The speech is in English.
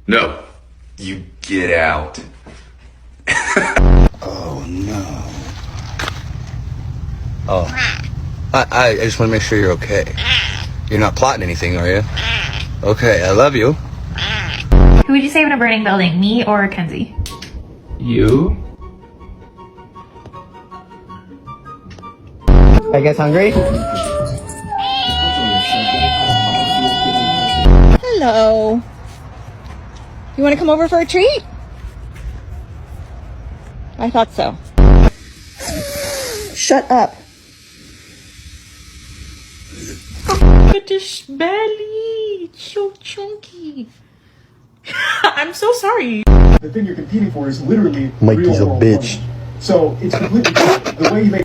No, you get out. Oh no. Oh. I just want to make sure you're okay. You're not plotting anything, are you? Okay, I love you. Who would you save in a burning building, me or Kenzie? You? I guess hungry? Hello. You want to come over for a treat? I thought so. Shut up. Look at this belly. It's so chunky. I'm so sorry. The thing you're competing for is literally Mikey's real a world bitch. money. So it's completely the way you make